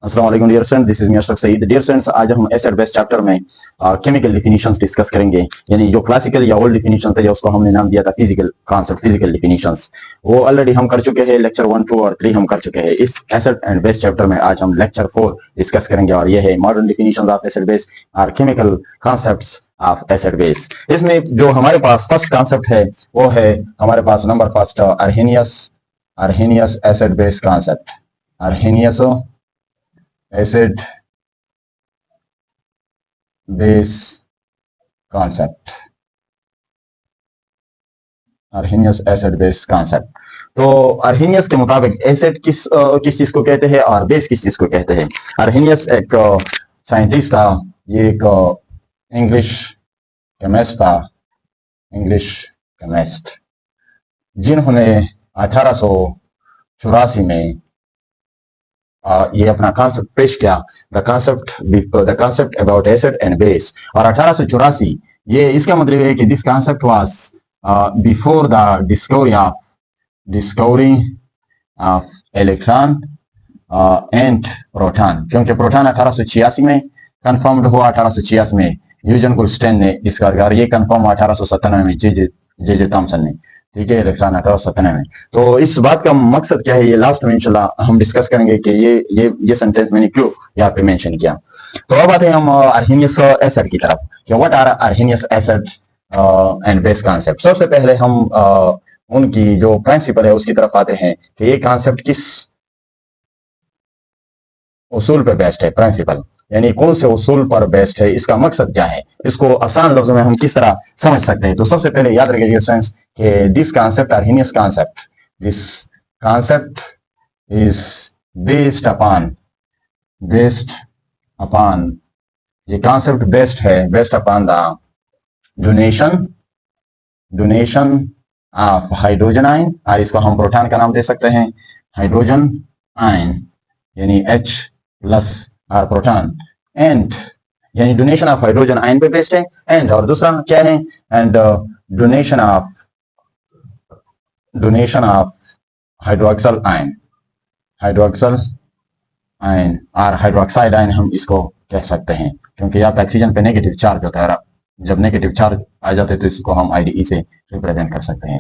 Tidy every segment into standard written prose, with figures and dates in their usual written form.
अस्सलाम वालेकुम dear friends, this is me Ashraf Saeed. Dear friends, आज हम एसिड बेस चैप्टर में केमिकल डिफिनीशंस डिस्कस करेंगे। यानी जो क्लासिकल या ओल्ड डिफिनीशंस है, उसको हमने नाम दिया था फिजिकल कॉन्सेप्ट, फिजिकल डिफिनीशंस। वो ऑलरेडी हम कर चुके हैं, लेक्चर 1, 2 और 3 हम कर चुके हैं। इस एसिड एंड बेस चैप्टर में आज हम लेक्चर 4 डिस्कस करेंगे और ये है modern definitions of acid base और chemical concepts of acid base. इसमें जो हमारे पास फर्स्ट कॉन्सेप्ट है वो है हमारे पास number first Arrhenius acid base concept. Arrhenius acid base concept, Arrhenius acid base concept. तो अर्हेनियस के मुताबिक एसिड किस चीज को कहते हैं और बेस किस चीज को कहते हैं। अर्हेनियस एक साइंटिस्ट था, ये एक इंग्लिश केमिस्ट था, इंग्लिश केमिस्ट, जिन्होंने 1884 में ये अपना कॉन्सेप्ट पेश किया, the concept about acid and base. और 1884 ये इसका मतलब है कि this concept was before the discovery of electron and proton, क्योंकि प्रोटॉन 1886 में कंफर्म्ड हुआ। 1886 में यूजन गोल्डस्टेन ने डिस्कवर किया और ये कंफर्म 1897 में जे थॉमसन ने, ठीक है, इलेक्ट्रॉन 1897 में। तो इस बात का मकसद क्या है, ये लास्ट में इंशाल्लाह हम डिस्कस करेंगे कि ये सेंटेंस मैंने क्यों यहाँ पे मेंशन किया। तो अब आते हैं हम अर्हेनियस एसिड की तरफ कि what are Arrhenius acid and base concept. सबसे पहले हम उनकी जो प्रिंसिपल है उसकी तरफ आते हैं कि ये कॉन्सेप्ट किस उसूल पे बेस्ड है। प्रिंसिपल यानी कौन से उसूल पर बेस्ड है, इसका मकसद क्या है, इसको आसान लफ्जों में हम किस तरह समझ सकते हैं। तो सबसे पहले याद रखिए फ्रेंड्स कि this concept, Arrhenius concept, this concept is based upon ये concept based upon the donation of hydrogen ion, और इसको हम प्रोटॉन का नाम दे सकते हैं हाइड्रोजन आयन, यानी H+ और प्रोटॉन, एंड यानी डोनेशन ऑफ हाइड्रोजन आयन पे बेस्ड है। एंड और दूसरा क्या है, and donation of hydroxyl ion और हाइड्रोक्साइड आयन हम इसको कह सकते हैं, क्योंकि यहाँ पे ऑक्सीजन पे नेगेटिव चार्ज होता है। जब नेगेटिव चार्ज आ जाते हैं तो इसको हम IDE से रिप्रेजेंट कर सकते हैं।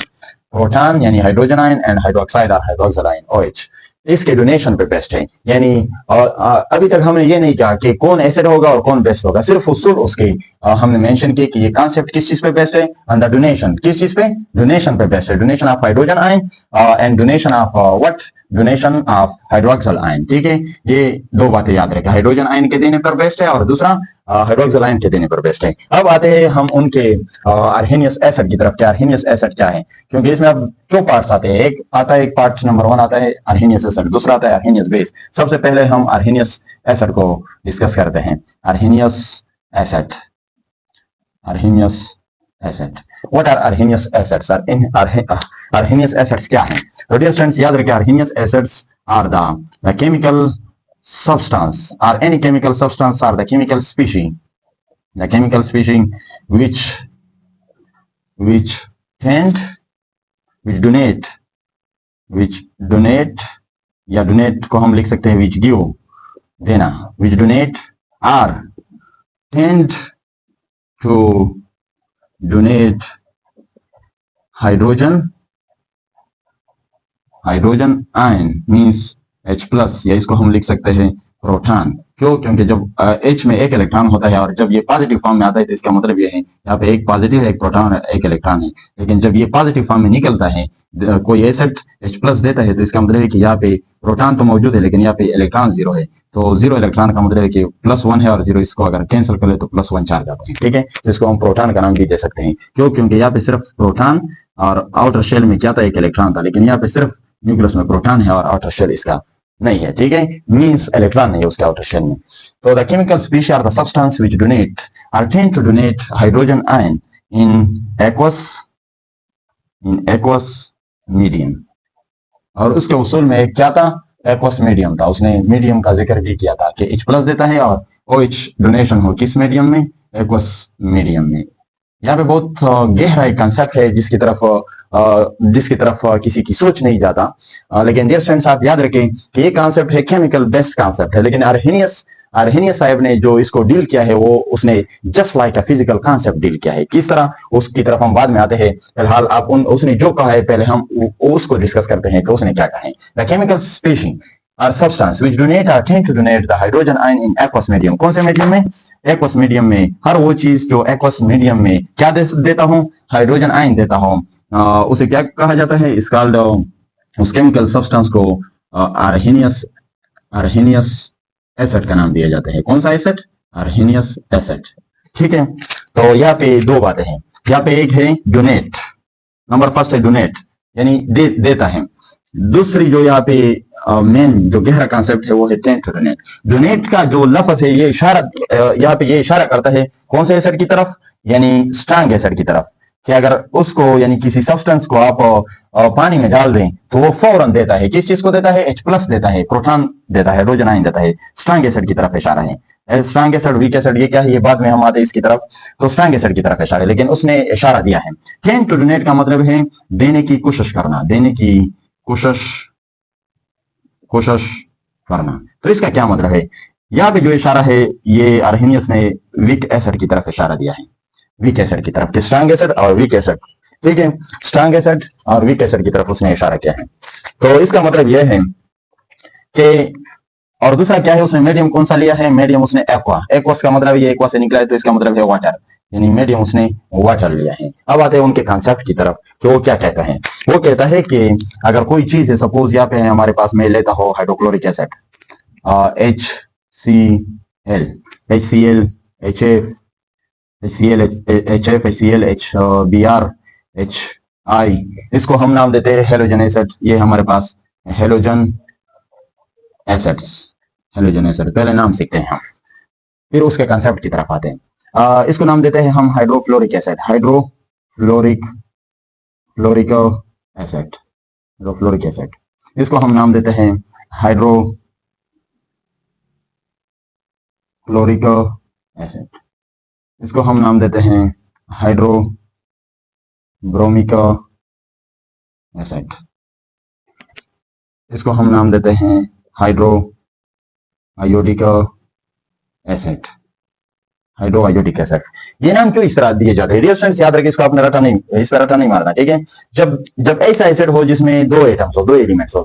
प्रोटॉन यानी हाइड्रोजन आयन एंड हाइड्रोक्साइड और हाइड्रोक्सल आयन OH इसके डोनेशन पे बेस्ट है। यानी और अभी तक हमने ये नहीं कहा कि कौन एसिड होगा और कौन बेस्ट होगा, सिर्फ उसूल उसके हमने मेंशन किया कि ये कॉन्सेप्ट किस चीज पे बेस्ट है, एंड द डोनेशन किस चीज पे, डोनेशन पे बेस्ट है, donation of hydrogen ion and donation of donation of hydroxyl ion. ठीक है, ये दो बातें याद रखें, हाइड्रोजन आयन के देने पर बेस्ट है और दूसरा हाइड्रोक्सल आयन के देने पर बेस्ट है। अब आते हैं हम उनके अर्हेनियस एसिड की तरफ। क्या अर्हेनियस एसिड क्या है, क्योंकि इसमें अब दो पार्ट्स आते हैं, एक आता है, एक पार्ट नंबर 1 आता है अर्हेनियस एसिड, दूसरा आता है अर्हेनियस बेस। सबसे पहले हम अर्हेनियस एसिड को डिस्कस करते हैं। Arrhenius acid, what are Arrhenius acids, Arrhenius acids क्या है। तो डियर फ्रेंड्स याद रखिए, Arrhenius acids are the chemical substance or any chemical substance or the chemical species which donate या donate को हम लिख सकते हैं which give, देना, which donate or tend to donate hydrogen ion means H+, या इसको हम लिख सकते हैं प्रोटॉन। क्यों, क्योंकि जब H में एक इलेक्ट्रॉन होता है और जब ये पॉजिटिव फॉर्म में आता है तो इसका मतलब ये है यहाँ पे एक पॉजिटिव है, एक प्रोटॉन, एक इलेक्ट्रॉन है। लेकिन जब ये पॉजिटिव फॉर्म में निकलता है, कोई एसिड H+ देता है, तो इसका मतलब है कि यहाँ पे प्रोटॉन तो मौजूद है लेकिन यहाँ पे इलेक्ट्रॉन 0 है। तो 0 इलेक्ट्रॉन का मतलब है कि +1 है और 0 इसको अगर कैंसिल कर ले तो +1 चार्ज आता है। ठीक है, तो इसको हम प्रोटॉन का नाम भी दे सकते हैं। क्यों, क्योंकि यहाँ पे सिर्फ प्रोटॉन और आउटर शेल में क्या था, एक इलेक्ट्रॉन था, लेकिन यहाँ पे सिर्फ न्यूक्लियस में प्रोटॉन है और आउटर शेल इसका नहीं है। ठीक है, मींस इलेक्ट्रॉन नहीं है उसके आउटर शेल में। तो the chemical species are the substance which donate or tend to donate hydrogen ion in aqueous medium. और उसके उसूल में क्या था, एक्वस मीडियम था। उसने मीडियम का जिक्र भी किया था कि H+ देता है और OH डोनेशन हो किस मीडियम में, एक्वस मीडियम में। यहाँ पे बहुत गहरा एक कंसेप्ट है जिसकी तरफ जिसकी तरफ किसी की सोच नहीं जाता। लेकिन डियर स्टूडेंट्स, आप याद रखें कि ये कॉन्सेप्ट है केमिकल बेस्ड कॉन्सेप्ट है, लेकिन अर्हेनियस साहब ने जो इसको डील किया है वो उसने जस्ट लाइक अ फिजिकल कॉन्सेप्ट डील किया है। किस तरह, उसकी तरफ हम बाद में आते हैं। फिलहाल आप उसने जो कहा है पहले हम उसको डिस्कस करते हैं कि उसने क्या कहा है। The chemical species are substance which donate or tend to donate the hydrogen ion in aqueous medium. कौन से मीडियम में? एक्वस मीडियम में। हर वो चीज जो एक्वस मीडियम में क्या देता हूं? हाइड्रोजन आयन देता हूं। उसे क्या कहा जाता है? इस कॉल्ड, उस केमिकल सब्सटेंस को अर्हेनियस एसिड का नाम दिया जाता है। कौन सा एसिड? अर्हेनियस एसिड। ठीक है, तो यहाँ पे दो बातें हैं। यहाँ पे एक है डोनेट, नंबर फर्स्ट है डोनेट यानी देता है। दूसरी जो यहाँ पे मेन जो गहरा कॉन्सेप्ट है वो है टेंड टू डोनेट। डोनेट का जो लफ्ज है ये इशारा, यहाँ पे ये इशारा करता है कौन से एसिड की तरफ? यानी स्ट्रांग एसिड की तरफ, कि अगर उसको यानी किसी सब्सटेंस को आप पानी में डाल दें तो वो फौरन देता है। किस चीज को देता है? H+ देता है, प्रोटॉन देता है, हाइड्रोजन आयन देता है। स्ट्रांग एसिड की तरफ इशारा है। स्ट्रांग एसिड, वीक एसिड, ये क्या है? ये बाद में हम आते हैं इसकी तरफ। तो स्ट्रांग एसिड की तरफ इशारा है, लेकिन उसने इशारा दिया है। टेंड टू डोनेट का मतलब है देने की कोशिश करना, देने की कोशिश करना। तो इसका क्या मतलब है? यहाँ पे जो इशारा है ये अर्हेनियस ने वीक एसिड की तरफ इशारा दिया है, वीक एसिड की तरफ, कि स्ट्रांग एसिड और वीक एसिड। ठीक है, स्ट्रांग एसिड और वीक एसिड की तरफ उसने इशारा किया है। तो इसका मतलब यह है कि, और दूसरा क्या है, उसने मीडियम कौन सा लिया है? मीडियम उसने एक्वा। एक्वस का मतलब ये एक्वा से निकला है, तो इसका मतलब है वाटर, यानी मीडियम उसने वाटर लिया है। अब आते हैं उनके कॉन्सेप्ट की तरफ कि वो क्या कहता है। वो कहता है कि अगर कोई चीज है, सपोज यहाँ पे है हमारे पास, मैं लेता हूँ hydrochloric acid, HCl, HCl, HF, HCl, HF, HCl, HBr, HI, इसको हम नाम देते हैं हेलोजन एसिड। ये हमारे पास हेलोजन एसिड्स, हेलोजन एसिड पहले नाम सीखते हैं हम, फिर उसके कंसेप्ट की तरफ आते हैं। इसको नाम देते हैं हम hydrofluoric acid, hydrofluoric acid, hydrofluoric acid. इसको हम नाम देते हैं हाइड्रोफ्लोरिक एसिड। इसको हम नाम देते हैं हाइड्रोब्रोमिक एसिड। इसको हम नाम देते हैं hydro iodic acid, hydro iodic acid. ये नाम क्यों इस तरह दिए जाते हैं? डियर स्टूडेंट्स, याद रखिए, इसको आपने रटा नहीं, इस पर रटा नहीं मारना। ठीक है, जब ऐसा एसिड हो जिसमें दो एलिमेंट्स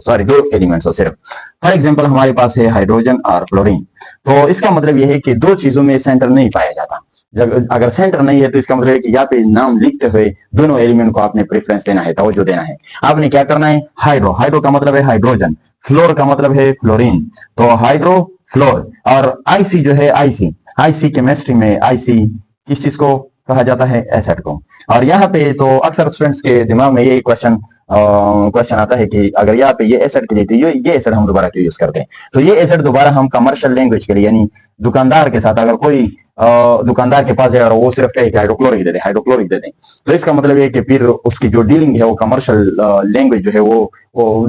हो सिर्फ। फॉर एग्जांपल हमारे पास है हाइड्रोजन और क्लोरीन, तो इसका मतलब यह है कि दो चीजों में सेंटर नहीं पाया जाता। जब अगर सेंटर नहीं है तो इसका मतलब है कि यहाँ पे नाम लिखते हुए दोनों एलिमेंट को आपने प्रेफरेंस देना है, तवज्जो देना है। आपने क्या करना है? हाइड्रो का मतलब है हाइड्रोजन, फ्लोर का मतलब है फ्लोरीन, तो हाइड्रो फ्लोर। और आईसी जो है, आईसी केमिस्ट्री में आईसी किस चीज को कहा जाता है? एसिड को। और यहाँ पे तो अक्सर स्टूडेंट्स के दिमाग में यही क्वेश्चन आता है कि अगर यहाँ पे ये एसिड के लिए, तो ये एसिड हम दोबारा क्यों यूज करते हैं? तो ये एसिड दोबारा हम कमर्शियल लैंग्वेज के लिए, यानी दुकानदार के साथ, अगर कोई दुकानदार के पास जाए और वो सिर्फ कहे कि हाइड्रोक्लोरिक दे दें, तो इसका मतलब ये कि फिर उसकी जो डीलिंग है वो कमर्शियल लैंग्वेज जो है वो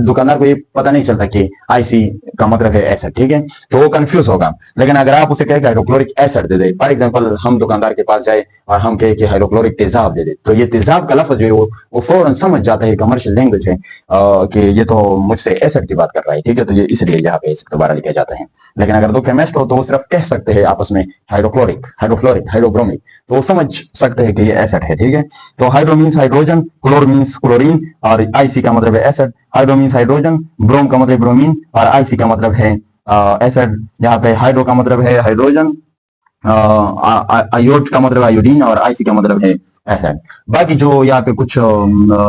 दुकानदार को ये पता नहीं चलता कि आईसी का मतलब है एसिड। ठीक है, तो वो कंफ्यूज होगा। लेकिन अगर आप उसे कहे कि hydrochloric acid they they, for example हम दुकानदार के पास जाए और हम कहे कि हाइड्रोक्लोरिक तेजाब दे दे, तो ये तेजाब का लफ्ज जो है वो फौरन समझ जाता है, कमर्शियल लैंग्वेज है, कि ये तो मुझसे एसिड की बात कर रहा है। ठीक है, तो ये इसलिए यहाँ पे दोबारा लिखे जाते हैं। लेकिन अगर दो केमिस्ट हो तो वो सिर्फ कह सकते हैं आपस में हाइड्रोक्लोरिक, हाइड्रोफ्लोरिक, हाइड्रोब्रोमिक, तो वो समझ सकते हैं कि ये एसिड है। ठीक है, तो hydro means hydrogen, क्लोर means chlorine, और आईसी का मतलब है एसिड। हाइड्रो मीन्स हाइड्रोजन, ब्रोम का मतलब ब्रोमीन, और आईसी का मतलब है एसिड। यहाँ पे हाइड्रो का मतलब है हाइड्रोजन, आयोड का मतलब आयोडीन, और आईसी का मतलब है एसिड। बाकी जो यहाँ पे कुछ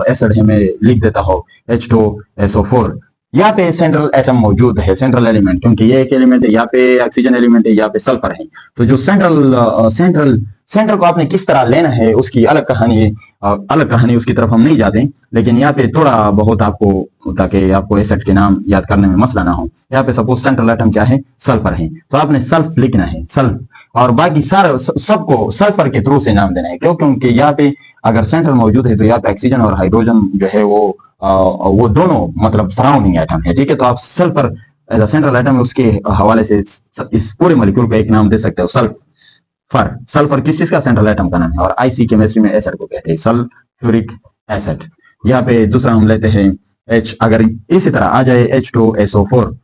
एसिड है मैं लिख देता हूँ, H2SO4। यहाँ पे सेंट्रल एटम मौजूद है, सेंट्रल एलिमेंट, क्योंकि ये एक एलिमेंट है, यहाँ पे ऑक्सीजन एलिमेंट है, यहाँ पे सल्फर है। तो जो सेंट्रल को आपने किस तरह लेना है उसकी अलग कहानी, उसकी तरफ हम नहीं जाते। लेकिन यहाँ पे थोड़ा बहुत आपको, ताकि आपको एसिड के नाम याद करने में मसला ना हो, यहाँ पे सपोज सेंट्रल एटम क्या है? सल्फर है, तो आपने सल्फ लिखना है, सल्फ, और बाकी सारा सबको सल्फर के थ्रू से नाम देना है। क्यों? क्योंकि यहाँ पे अगर सेंट्रल मौजूद है तो यहाँ पे ऑक्सीजन और हाइड्रोजन जो है वो दोनों मतलब सराउंडिंग एटम है। ठीक है, तो आप sulphur as a central atom उसके हवाले से इस पूरे मॉलिक्यूल को एक नाम दे सकते हो, सल्फर। सल्फर किस चीज का? सेंट्रल एटम का नाम है। और आईसी केमिस्ट्री में एसिड को कहते हैं सल्फ्यूरिक एसिड। यहाँ पे दूसरा हम लेते हैं H, अगर इसी तरह आ जाए H2SO4,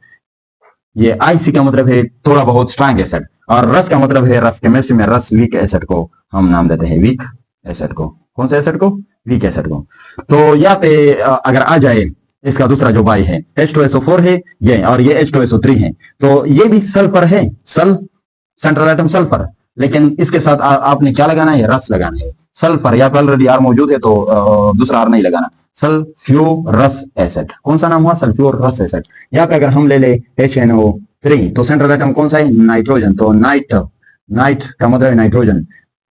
ये IC का मतलब है थोड़ा बहुत स्ट्रांग एसिड, और रस का मतलब है, रस केमिस्ट्री में रस वीक एसिड को हम नाम देते हैं वीक एसिड को। कौन से एसिड को? वीक एसिड को। तो यहाँ पे अगर आ जाए इसका दूसरा जो बाई है H2SO4 है ये, और ये H2SO3 है, तो ये भी सल्फर है, सेंट्रल एटम सल्फर, लेकिन इसके साथ आपने क्या लगाना है? रस लगाना है। सल्फर यहाँ पे ऑलरेडी आर मौजूद है, तो दूसरा आर नहीं लगाना। सल्फ्यूरस एसिड, कौन सा नाम हुआ? Sulphurous acid. यहाँ पे अगर हम ले ले HNO3, तो सेंट्रल एटम कौन सा है? नाइट्रोजन, तो नाइट का मतलब है नाइट्रोजन,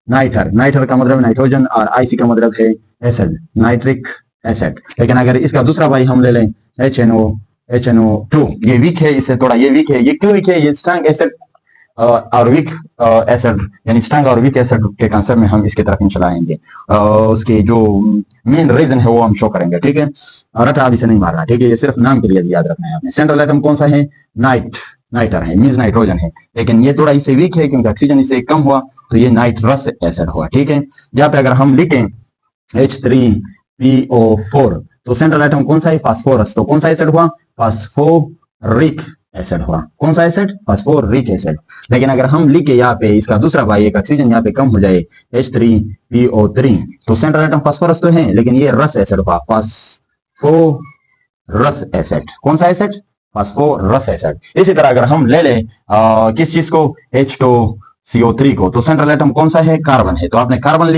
नाइटर का मतलब नाइट्रोजन, और IC का मतलब है एसिड, नाइट्रिक एसिड। लेकिन अगर इसका दूसरा भाई हम ले लें HNO2, ये वीक है, इससे थोड़ा ये वीक है। ये क्यों वीक है? ये स्ट्रांग एसिड और वीक एसिड, यानी स्ट्रांग और वीक एसिड के कंसेप्ट में हम इसके तरफ इंशाल्लाह आएंगे। उसकी जो मेन रीजन है वो हम शो करेंगे, ठीक है। रटा अभी से नहीं मारना, ठीक है, ये सिर्फ नाम के लिए याद रखना है आपने। सेंट्रल एटम कौन सा है? नाइटर है, मीन्स नाइट्रोजन है, लेकिन ये थोड़ा इससे वीक है क्योंकि ऑक्सीजन इससे कम हुआ, तो ये नाइट्रस एसिड हुआ, ठीक है। यहाँ पे अगर हम लिखें H3PO4, तो सेंट्रल एटम कौन सा है? फास्फोरस, तो कौन सा एसिड हुआ? फास्फोरिक एसिड हुआ। कौन सा एसिड? Phosphoric acid. लेकिन अगर हम लिखे यहाँ पे इसका दूसरा भाई, एक ऑक्सीजन यहाँ पे कम हो जाए, H3PO3, तो सेंट्रल एटम फास्फोरस तो है, लेकिन ये रस एसिड हुआ, फास्फोरस एसिड। कौन सा एसिड? Phosphorus acid. इसी तरह अगर हम ले ले किस चीज को? H2CO3 को, तो सेंट्रल एटम कौन सा है? कार्बन है, तो आपने कार्बन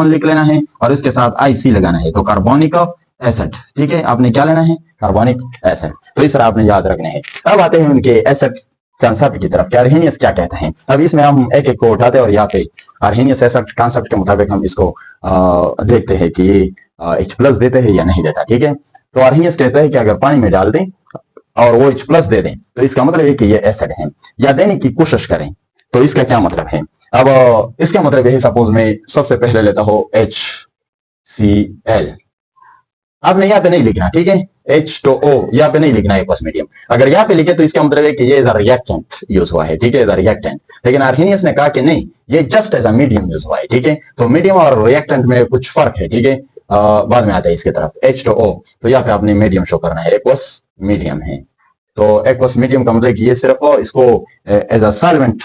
लिख लेना है, और इसके साथ IC लगाना है, तो कार्बोनिक एसिड, ठीक है। आपने क्या लेना है? Carbonic acid. तो इस तरह आपने याद रखने हैं। अब आते हैं उनके एसिड कंसेप्ट की तरफ, आर्हेनियस क्या कहते हैं। अब इसमें हम एक एक को उठाते हैं, और यहाँ पे आर्हेनियस एसिड कंसेप्ट के मुताबिक हम इसको देखते हैं कि ये H+ देते हैं या नहीं देता, ठीक है। तो आर्हेनियस कहता है कि अगर पानी में डाल दें और वो H+ दे दें, तो इसका मतलब है कि ये एसिड है, या देने की कोशिश करें, तो इसका क्या मतलब है? अब इसका मतलब है, सपोज मैं सबसे पहले लेता हूं HCl, आपने यहाँ पे नहीं लिखना, ठीक है, H2O यहाँ पे नहीं लिखना है एक्वस मीडियम। अगर यहाँ पे लिखे तो इसका मतलब है कि ये एज अ रिएक्टेंट यूज हुआ है, ठीक है, एज अ रिएक्टेंट। लेकिन आर्हेनियस ने कहा कि नहीं, ये just as a medium use हुआ है, ठीक है। तो मीडियम और रिएक्टेंट में कुछ फर्क है, ठीक है, बाद में आता है इसके तरफ। H2O, तो यहाँ पे आपने मीडियम शो करना है, एक्वस मीडियम है। तो एक्वस मीडियम का मतलब कि ये सिर्फ इसको एज अ सॉल्वेंट,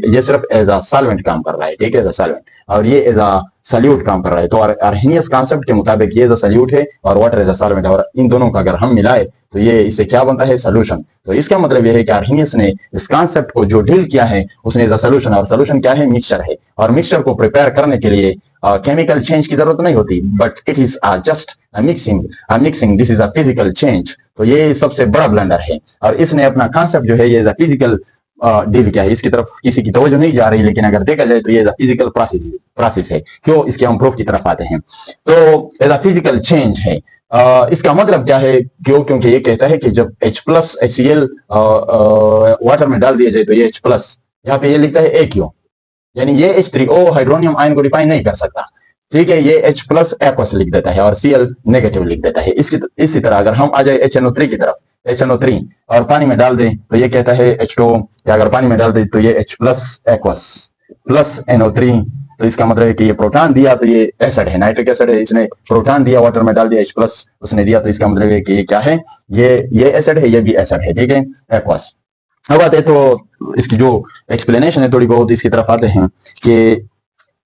ये सिर्फ एज अ सॉल्वेंट काम कर रहा है, ठीक है, एज अ सॉल्वेंट, और ये एज अ सल्यूट काम कर रहा है। तो आर्हेनियस कॉन्सेप्ट के मुताबिक ये जो सल्यूट है और वाटर एज अ सॉल्वेंट, और इन दोनों का अगर हम मिलाए तो ये इससे क्या बनता है? सोल्यूशन। तो इसका मतलब ये है कि आर्हेनियस ने इस कॉन्सेप्ट को जो डील किया है उसने एज अ सोल्यूशन, और सोल्यूशन क्या है? मिक्सचर है, और मिक्सचर को प्रिपेयर करने के लिए केमिकल चेंज की जरूरत नहीं होती, but it is just mixing, this is a physical change. तो ये सबसे बड़ा ब्लंडर है, और इसने अपना कॉन्सेप्ट जो है ये फिजिकल डील किया है, इसकी तरफ किसी की तवज्जो नहीं जा रही, लेकिन अगर देखा जाए तो ये फिजिकल प्रोसेस है। क्यों? इसके हम प्रूफ की तरफ आते हैं। तो एज अ फिजिकल चेंज है। इसका मतलब क्या है? क्यों? क्योंकि ये कहता है कि जब H+ HCl वाटर में डाल दिया जाए तो ये H+, यहाँ पे ये लिखता है AQ, यानी ये H3O हाइड्रोनियम आयन को डिफाइन नहीं कर सकता, ठीक है, ये H+ एक्वस लिख देता है और Cl नेगेटिव लिख देता है। इसी तरह अगर हम आ जाए HNO3 की तरफ, HNO3 और पानी में डाल दें तो ये कहता है H2O, या अगर पानी में डाल दें तो ये H+ एक्वस प्लस NO3, तो इसका मतलब है कि ये प्रोटॉन दिया तो ये एसिड है, नाइट्रिक एसिड है, इसने प्रोटॉन दिया, वाटर में डाल दिया H+ उसने दिया, तो इसका मतलब है कि ये क्या है? ये एसिड है, ये भी एसिड है, ठीक है, एक्वस। अब आते तो इसकी जो एक्सप्लेनेशन है थोड़ी बहुत, इसकी तरफ आते हैं कि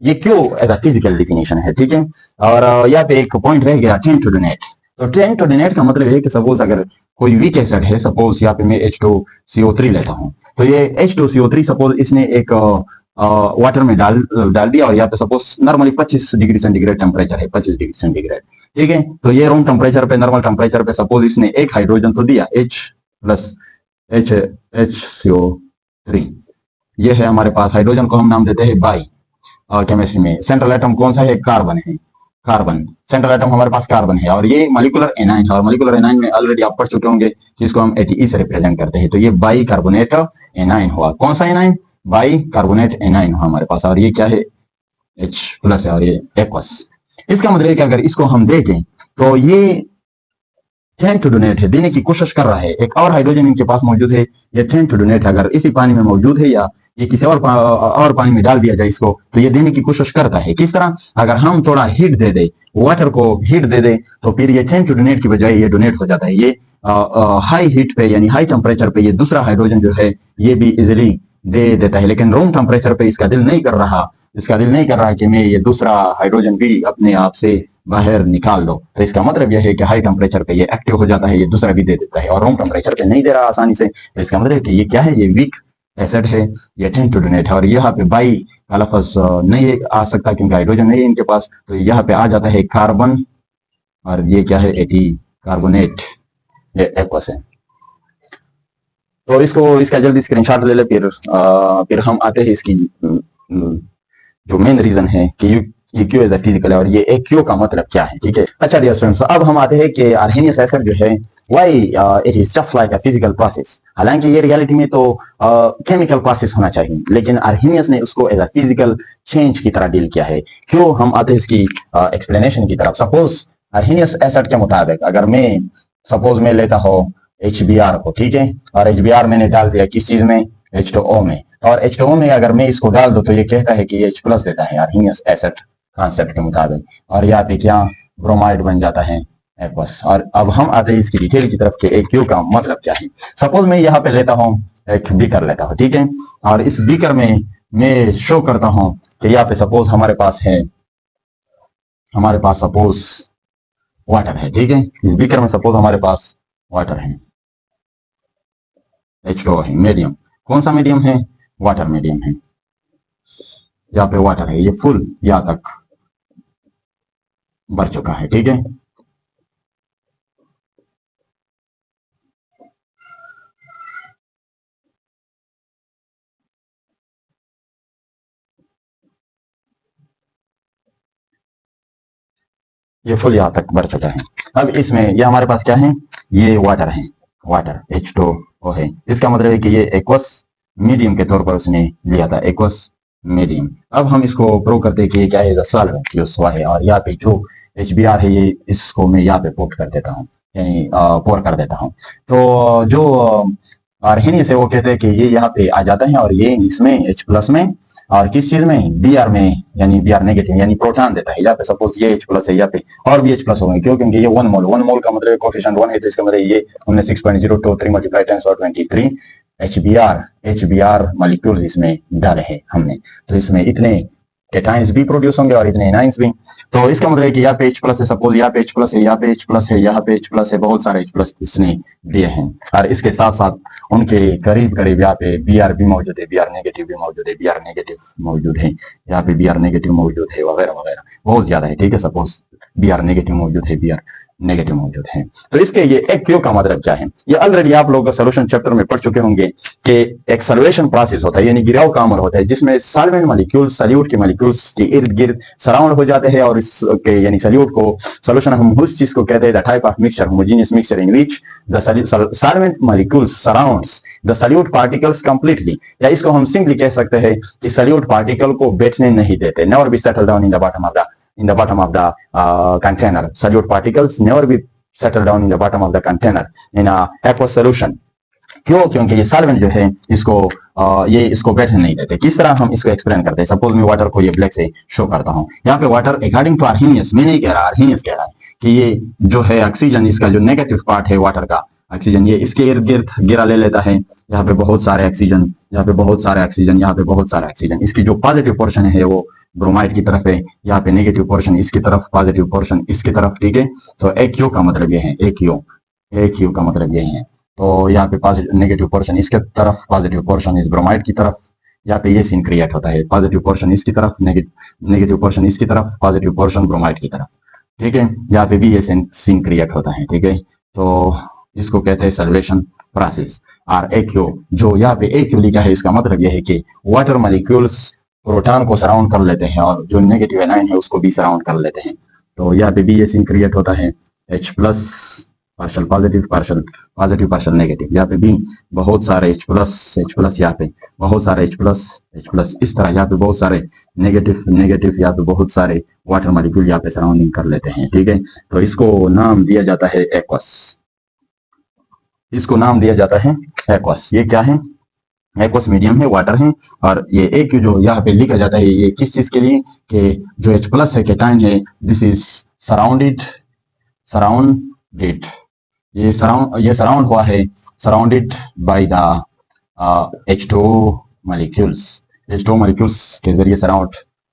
ये क्यों एज अ फिजिकल डिफिनेशन है, ठीक है। और यहाँ पे एक पॉइंट रह गया, टेन टू द नेट। तो टेन टू द नेट का मतलब है कि सपोज अगर कोई वीक एसिड है, सपोज यहाँ पे मैं H2CO3 लेता हूँ, तो ये H2CO3 सपोज इसने एक वाटर में डाल दिया, और यहाँ पे suppose normally 25 degree centigrade temperature है, 25 डिग्री सेंटीग्रेड, ठीक है। तो ये रूम टेम्परेचर पे, नॉर्मल टेम्परेचर पे सपोज इसने एक हाइड्रोजन तो दिया HCO3, ये है हमारे पास हाइड्रोजन को हम नाम देते हैं बाई केमिस्ट्री में। सेंट्रल एटम कौन सा है? कार्बन है, कार्बन, सेंट्रल एटम हमारे पास कार्बन है, और ये मॉलिक्यूलर एनाइन है, और मॉलिक्यूलर एनाइन में ऑलरेडी आप पढ़ चुके होंगे जिसको हम ATE से रिप्रेजेंट करते हैं। तो ये बाई कार्बोनेट एनाइन हुआ। कौन सा एनाइन? बाई कार्बोनेट एनाइन हुआ हमारे पास, और ये क्या है? H+ है, और ये एक्वस। इसका मतलब है कि अगर इसको हम देखें तो ये 10 टू डोनेट है, देने की कोशिश कर रहा है। एक और हाइड्रोजन इनके पास मौजूद है, ये 10 टू डोनेट है, अगर इसी पानी में मौजूद है या ये किसी और पानी में डाल दिया जाए इसको, तो ये देने की कोशिश करता है। किस तरह, अगर हम थोड़ा हीट दे दे, वाटर को हीट दे दे, तो फिर ये टेंड टू डोनेट की बजाय ये डोनेट हो जाता है। ये हाई हीट पे यानी हाई टेम्परेचर पे ये दूसरा हाइड्रोजन जो है ये भी इजिली दे देता है, लेकिन रूम टेम्परेचर पे इसका दिल नहीं कर रहा, कि मैं ये दूसरा हाइड्रोजन भी अपने आप से बाहर निकाल दो। तो इसका मतलब यह है कि हाई टेम्परेचर पे ये एक्टिव हो जाता है, ये दूसरा भी दे देता है, और रूम टेम्परेचर पे नहीं दे रहा आसानी से। तो इसका मतलब है कि ये क्या है, ये वीक एसिड है, ये टेंड टू डोनेट है। और यहाँ पे बाई का लफ्ज नहीं आ सकता क्योंकि हाइड्रोजन नहीं है इनके पास, तो यहाँ पे आ जाता है कार्बन, और ये क्या है, एटी कार्बोनेट, ये एक्वस है। तो इसका जल्दी स्क्रीनशॉट ले ले, फिर हम आते हैं इसकी जो मेन रीजन है कि ये क्यों एज फिजिकल है, और ये एक क्यों का मतलब क्या है। ठीक है, अच्छा डियर स्टूडेंट्स, अब हम आते हैं कि अर्हेनियस एसिड जो है why it is just like a physical process. हालांकि ये रियलिटी में तो केमिकल प्रोसेस होना चाहिए, लेकिन अर्हेनियस ने उसको एज अ फिजिकल चेंज की तरह डील किया है। क्यों, हम आते हैं इसकी एक्सप्लेनेशन की तरफ। सपोज अर्हेनियस एसिड के मुताबिक अगर मैं लेता हूँ HBr को, ठीक है, और HBr मैंने डाल दिया किस चीज में, H2O में, और H2O में अगर मैं इसको डाल दूं तो ये कहता है कि ये H प्लस देता है अर्हेनियस एसिड कॉन्सेप्ट के मुताबिक, और यहाँ पे क्या ब्रोमाइड बन जाता है एक्वस। और अब हम आते हैं इसकी डिटेल की तरफ कि AQ का मतलब क्या है। सपोज मैं यहाँ पे लेता हूँ एक बीकर लेता हूँ, ठीक है, और इस बीकर में मैं शो करता हूँ कि यहाँ पे सपोज हमारे पास सपोज वाटर है, ठीक है, इस बीकर में सपोज हमारे पास वाटर है, H2O है, मीडियम, कौन सा मीडियम है, वाटर मीडियम है, यहाँ पे वाटर है, ये फुल यहाँ तक भर चुका है, ठीक है। ये फुल यहाँ तक भर चुका है। अब इसमें ये हमारे पास क्या है, ये वाटर है, वाटर H2O है। इसका मतलब है कि ये एक्वस मीडियम के तौर पर उसने लिया था, एक्वस मीडियम। अब हम इसको प्रूव करते हैं कि ये क्या है, सॉल्वेंट यूज हुआ है, और यहाँ पे जो HBr है ये इसको मैं यहाँ पे पुट कर देता हूँ, यानी पोर कर देता हूँ। तो जो अर्हेनियस है वो कहते हैं कि ये यहाँ पे आ जाता है, और ये इसमें H प्लस में, और किस चीज में, Br में, यानी Br नेगेटिव यानी प्रोटॉन देता है। यहाँ पे सपोज ये H प्लस है, यहाँ पे और भी H प्लस होंगे, क्यों, क्योंकि ये 1 मोल का मतलब कोफिशिएंट 1 है, तो इसका मतलब ये हमने 6.023 मल्टीप्लाई 10⁻23 HBr मॉलिक्यूल्स इसमें डाले हैं हमने, तो इसमें इतने कैटायंस भी प्रोड्यूस होंगे और इतने एनायंस भी। तो इसका मतलब है कि यहाँ पे H प्लस है, सपोज यहाँ पे H प्लस है, यहाँ पे H प्लस है, यहाँ पे H प्लस है, बहुत सारे H प्लस इसने दिए हैं, और इसके साथ साथ उनके करीब करीब यहाँ पे Br भी मौजूद है, Br नेगेटिव भी मौजूद है, Br नेगेटिव मौजूद है, यहाँ पे Br नेगेटिव मौजूद है, वगैरह वगैरह बहुत ज्यादा है, ठीक है। सपोज Br नेगेटिव मौजूद है, Br नेगेटिव मौजूद है। तो इसके ये एक क्यू का मतलब क्या है, ये ऑलरेडी आप लोग सोल्यूशन चैप्टर में पढ़ चुके होंगे कि एक सॉल्वेशन प्रोसेस होता है, यानी गिराव का अमल होता है, जिसमें सॉल्वेंट मॉलिक्यूल्स सॉल्यूट के मॉलिक्यूल्स के इर्द गिर्द सराउंड हो जाते हैं, और इसके यानी सॉल्यूट को सोल्यूशन हम उस चीज को कहते हैं the type of mixture, homogeneous mixture in which the solvent molecules surrounds the solute particles completely, या इसको हम सिंपली कह सकते हैं कि सॉल्यूट पार्टिकल को बैठने नहीं देते, never be settle down in the bottom of the container. Solute particles never be settle down in the bottom of the container in a aqueous solution. क्यों, क्योंकि ये सॉल्वेंट जो है इसको बैठने नहीं देते। किस तरह हम इसको एक्सप्लेन करते हैं, सपोज मैं वाटर को ये ब्लैक से शो करता हूँ, यहाँ पे वाटर अकॉर्डिंग टू अर्हेनियस, मैं नहीं कह रहा, अर्हेनियस कह रहा है कि ये जो है ऑक्सीजन, इसका जो नेगेटिव पार्ट है वाटर का ऑक्सीजन, ये इसके इर्द गिर्द गिरा ले लेता है, यहाँ पे बहुत सारे ऑक्सीजन, यहाँ पे बहुत सारे ऑक्सीजन, यहाँ पे बहुत सारे ऑक्सीजन, इसकी जो पॉजिटिव पोर्शन है वो ब्रोमाइड की तरफ है, यहाँ पे नेगेटिव पोर्शन इसकी तरफ, पॉजिटिव पोर्शन इसकी तरफ, ठीक है। तो AQ का मतलब ये है, AQ का मतलब ये है। तो यहाँ पे पॉजिटिव नेगेटिव पोर्शन इसके तरफ, पॉजिटिव पोर्शन इस ब्रोमाइड की तरफ, यहाँ पे ये सीन क्रिएट होता है, पॉजिटिव पोर्शन इसकी तरफ, नेगेटिव पोर्शन इसकी तरफ, पॉजिटिव पोर्शन ब्रोमाइड की तरफ, ठीक है। यहाँ पे भी ये सीन क्रिएट होता है, ठीक है। तो इसको कहते हैं सॉल्वेशन प्रोसेस। और AQ, जो यहाँ पे AQ लिखा है, इसका मतलब यह है कि वाटर मॉलिक्यूल्स प्रोटॉन को सराउंड कर लेते हैं, और जो नेगेटिव एनायन है उसको भी सराउंड कर लेते हैं। तो यहाँ पे भी ये सीन क्रिएट होता है, H plus partial positive, partial negative, यहाँ पे भी बहुत सारे H प्लस, यहाँ पे बहुत सारे H प्लस, इस तरह यहाँ पे बहुत सारे नेगेटिव, यहाँ पे बहुत सारे वाटर मॉलिक्यूल यहाँ पे सराउंडिंग कर लेते हैं, ठीक है। तो इसको नाम दिया जाता है एक्वस, ये क्या है, एक्वस मीडियम है, वाटर है। और ये एक जो यहाँ पे लिखा जाता है ये किस चीज के लिए कि जो H प्लस है केटाइन है, दिस इज सराउंडेड ये सराउंड हुआ है, surrounded by the H2O molecules के जरिए सराउंड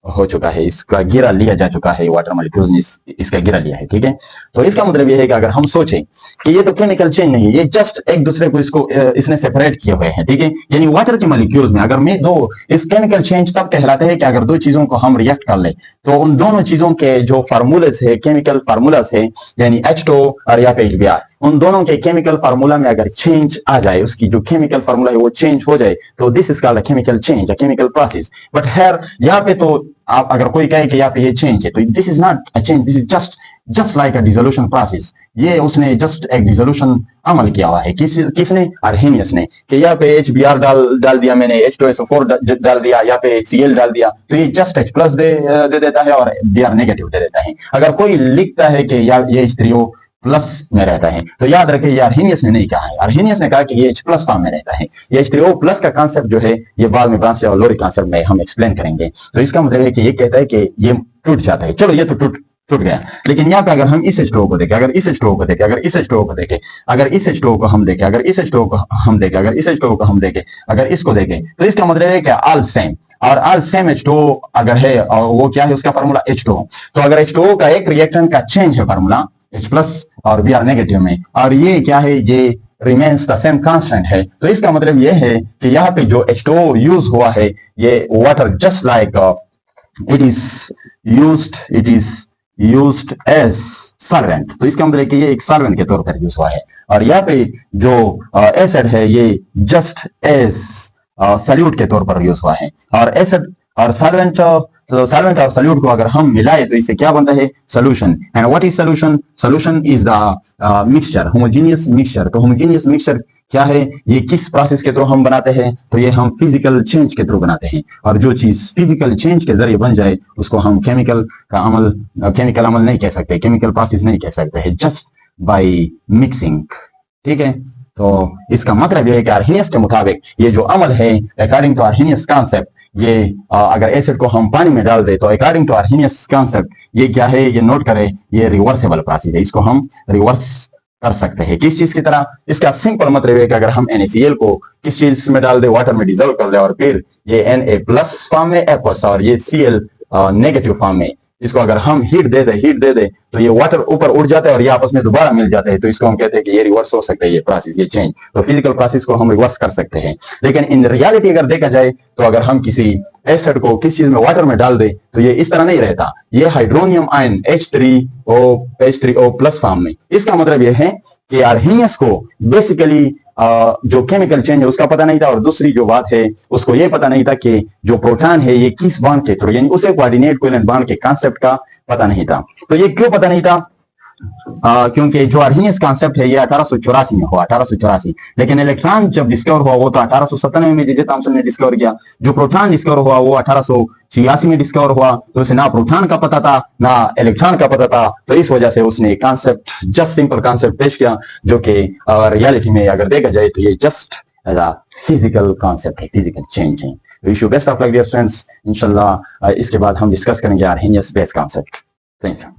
हो चुका है, इसका घेरा लिया जा चुका है, वाटर मॉलिक्यूल्स ने इसका घेरा लिया है। ठीक है, तो इसका मतलब यह है कि अगर हम सोचें कि ये तो केमिकल चेंज नहीं है, ये जस्ट एक दूसरे को इसने सेपरेट किए हुए हैं। ठीक है, यानी वाटर के मॉलिक्यूल्स में अगर मैं दो, इस केमिकल चेंज तब कहलाते हैं कि अगर दो चीजों को हम रिएक्ट कर ले तो उन दोनों चीजों के जो फार्मूलास है, केमिकल फार्मूलास है, यानी H2O और या पे HBr, उन दोनों के केमिकल फार्मूला में अगर चेंज आ जाए, उसकी जो केमिकल फार्मूला है वो चेंज हो जाए, तो this is called a chemical change, a chemical process. But here यहाँ पे तो आप अगर कोई कहे कि यहाँ पे ये चेंज है, तो this is not a change, this is just like a dissolution process. ये उसने जस्ट एक डिसोल्यूशन अमल किया हुआ है, किसने? अर्हेनियस ने, कि यहाँ पे HBr डाल दिया मैंने, H2SO4 डाल दिया, यहाँ पे HCl डाल दिया, तो ये जस्ट H प्लस दे देता है और Br नेगेटिव दे देता है। अगर कोई लिखता है कि यार ये H3O प्लस में रहता है, तो याद रखें ये अर्हेनियस ने नहीं कहा है। अर्हेनियस ने कहा कि ये H प्लस फॉर्म में रहता है। ये H3O प्लस का कॉन्सेप्ट जो है ये बाद में ब्रांच और लोरी कॉन्सेप्ट में हम एक्सप्लेन करेंगे। तो इसका मतलब है कि ये कहता है कि ये टूट जाता है। चलो ये तो टूट गया, लेकिन यहाँ पे अगर हम इस H2O को देखें, अगर इस H2O को देखें, अगर इस H2O को देखें, अगर इस H2O को हम देखें, अगर इस H2O को हम देखें, अगर इस H2O को हम देखें, अगर इसको देखें, तो इसका मतलब है कि ऑल सेम, और ऑल सेम H2O अगर है और वो क्या है, उसका फार्मूला H2O। तो अगर H2O का एक रिएक्टेंट का चेंज है फार्मूला H प्लस और Br नेगेटिव में, और ये क्या है, ये रिमेन्स द सेम कांस्टेंट है, तो इसका मतलब ये है कि यहाँ पे जो H2O यूज हुआ है, ये water just like it is used as solvent. तो इसका मतलब है कि ये एक सॉल्वेंट के तौर पर यूज हुआ है। और यहाँ पे जो एसिड है ये जस्ट एज सॉल्यूट के तौर पर यूज हुआ है। और एसिड और सॉल्वेंट और सॉल्यूट को अगर हम मिलाए तो इससे क्या बनता है, solution. And what is solution? Solution is the mixture, homogeneous mixture. तो होमोजेनियस मिक्सचर क्या है, ये किस प्रोसेस के थ्रू हम बनाते हैं? तो ये हम फिजिकल चेंज के थ्रू बनाते हैं। और जो चीज फिजिकल चेंज के जरिए बन जाए उसको हम केमिकल अमल नहीं कह सकते, केमिकल प्रोसेस नहीं कह सकते हैं, जस्ट बाय मिक्सिंग। ठीक है, तो इसका मतलब यह है कि अर्हेनियस के मुताबिक ये जो अमल है, अकॉर्डिंग टू अर्हेनियस कॉन्सेप्ट, ये अगर एसिड को हम पानी में डाल दे तो अकॉर्डिंग टू अर्हेनियस कॉन्सेप्ट ये क्या है, ये नोट करें, ये रिवर्सेबल प्रोसेस है, इसको हम रिवर्स कर सकते हैं। किस चीज की तरह? इसका सिंपल मतलब है कि अगर हम NaCl को किस चीज में डाल दे, वाटर में डिजोल्व कर ले, और फिर ये Na प्लस फॉर्म में एक्वस और ये Cl नेगेटिव फॉर्म में, इसको अगर हम हीट दे दे तो ये वाटर ऊपर उड़ जाता है और ये आपस में दोबारा मिल जाता है, तो इसको हम कहते हैं कि ये रिवर्स हो सकता है, ये प्रोसेस, ये चेंज। तो फिजिकल प्रोसेस को हम रिवर्स कर सकते हैं। लेकिन इन रियलिटी अगर देखा जाए तो अगर हम किसी एसिड को किस चीज में, वाटर में डाल दे, तो ये इस तरह नहीं रहता, ये hydronium ion H3O plus form में। इसका मतलब यह है कि अर्हेनियस को बेसिकली जो केमिकल चेंज है उसका पता नहीं था, और दूसरी जो बात है उसको ये पता नहीं था कि जो प्रोटॉन है ये किस बॉन्ड के थ्रू, यानी उसे कोऑर्डिनेट कोवेलेंट बॉन्ड के कांसेप्ट का पता नहीं था। तो ये क्यों पता नहीं था? क्योंकि जो अर्हेनियस कॉन्सेप्ट है ये 1884 में हुआ, 1884। लेकिन इलेक्ट्रॉन जब डिस्कवर हुआ वो तो 1897 में जे थॉमसन ने डिस्कवर किया। जो प्रोटॉन डिस्कवर हुआ वो 1886 में डिस्कवर हुआ। तो उसे ना प्रोटॉन का पता था ना इलेक्ट्रॉन का पता था, तो इस वजह से उसने कॉन्सेप्ट, जस्ट सिंपल कॉन्सेप्ट पेश किया, जो कि रियलिटी में अगर देखा जाए तो ये just as a physical concept है, फिजिकल चेंज है। Wish you best of luck dear students. इंशाल्लाह इसके बाद हम डिस्कस करेंगे Arrhenius base concept. Thank you.